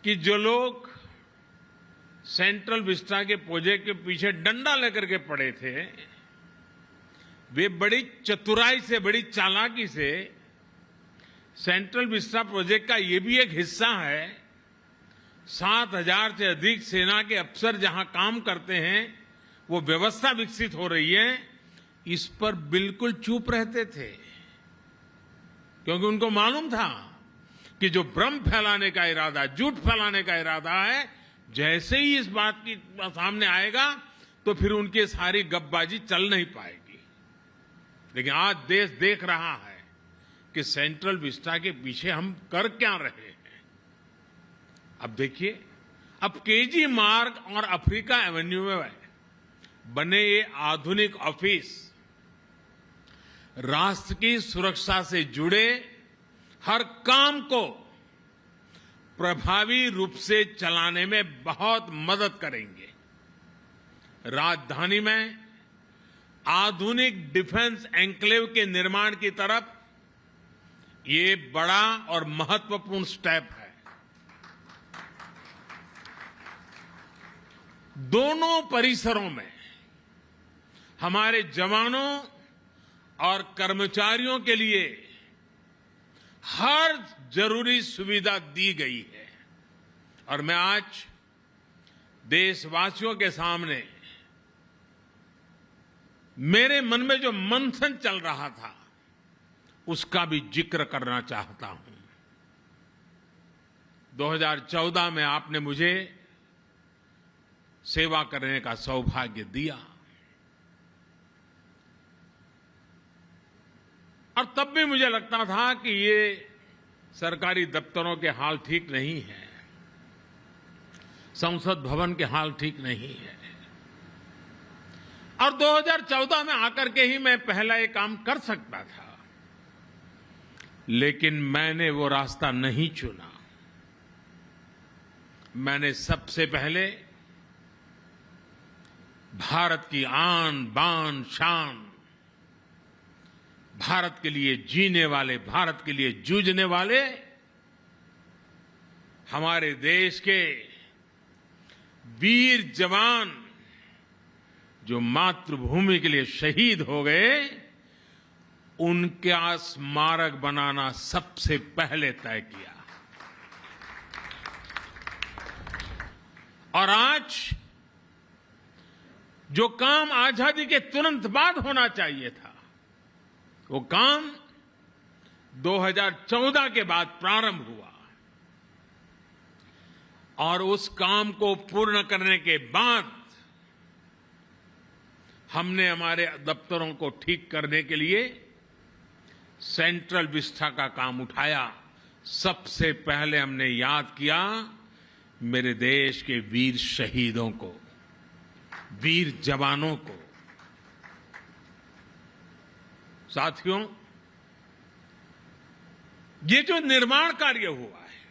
कि जो लोग सेंट्रल विस्टा के प्रोजेक्ट के पीछे डंडा लेकर के पड़े थे, वे बड़ी चतुराई से, बड़ी चालाकी से सेंट्रल विस्टा प्रोजेक्ट का ये भी एक हिस्सा है। 7,000 से अधिक सेना के अफसर जहां काम करते हैं, वो व्यवस्था विकसित हो रही है, इस पर बिल्कुल चुप रहते थे, क्योंकि उनको मालूम था कि जो भ्रम फैलाने का इरादा, झूठ फैलाने का इरादा है, जैसे ही इस बात की सामने आएगा तो फिर उनकी सारी गपबाजी चल नहीं पाएगी। लेकिन आज देश देख रहा है कि सेंट्रल विस्टा के पीछे हम कर क्या रहे हैं। अब देखिए, अब केजी मार्ग और अफ्रीका एवेन्यू में बने ये आधुनिक ऑफिस राष्ट्र की सुरक्षा से जुड़े हर काम को प्रभावी रूप से चलाने में बहुत मदद करेंगे। राजधानी में आधुनिक डिफेंस एन्क्लेव के निर्माण की तरफ ये बड़ा और महत्वपूर्ण स्टेप है। दोनों परिसरों में हमारे जवानों और कर्मचारियों के लिए हर जरूरी सुविधा दी गई है। और मैं आज देशवासियों के सामने मेरे मन में जो मंथन चल रहा था, उसका भी जिक्र करना चाहता हूं। 2014 में आपने मुझे सेवा करने का सौभाग्य दिया, और तब भी मुझे लगता था कि ये सरकारी दफ्तरों के हाल ठीक नहीं है, संसद भवन के हाल ठीक नहीं है, और 2014 में आकर के ही मैं पहला ये काम कर सकता था। लेकिन मैंने वो रास्ता नहीं चुना। मैंने सबसे पहले भारत की आन बान शान, भारत के लिए जीने वाले, भारत के लिए जूझने वाले हमारे देश के वीर जवान जो मातृभूमि के लिए शहीद हो गए, उनका स्मारक बनाना सबसे पहले तय किया। और आज जो काम आजादी के तुरंत बाद होना चाहिए था, वो काम 2014 के बाद प्रारंभ हुआ, और उस काम को पूर्ण करने के बाद हमने हमारे दफ्तरों को ठीक करने के लिए सेंट्रल विस्टा का काम उठाया। सबसे पहले हमने याद किया मेरे देश के वीर शहीदों को, वीर जवानों को। साथियों, ये जो निर्माण कार्य हुआ है,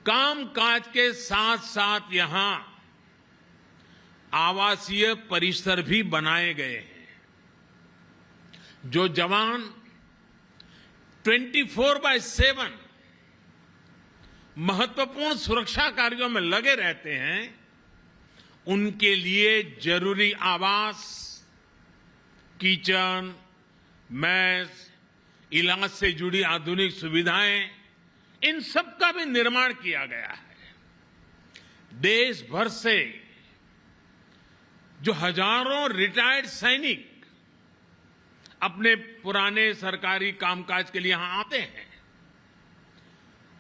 कामकाज के साथ साथ यहां आवासीय परिसर भी बनाए गए हैं। जो जवान 24/7 महत्वपूर्ण सुरक्षा कार्यों में लगे रहते हैं, उनके लिए जरूरी आवास, किचन, मेस, इलाज से जुड़ी आधुनिक सुविधाएं, इन सब का भी निर्माण किया गया है। देश भर से जो हजारों रिटायर्ड सैनिक अपने पुराने सरकारी कामकाज के लिए यहां आते हैं,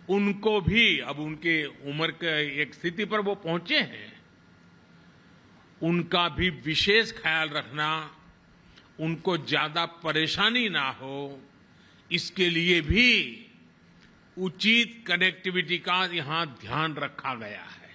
उनको भी अब उनके उम्र के एक स्थिति पर वो पहुंचे हैं, उनका भी विशेष ख्याल रखना, उनको ज्यादा परेशानी ना हो, इसके लिए भी उचित कनेक्टिविटी का यहां ध्यान रखा गया है।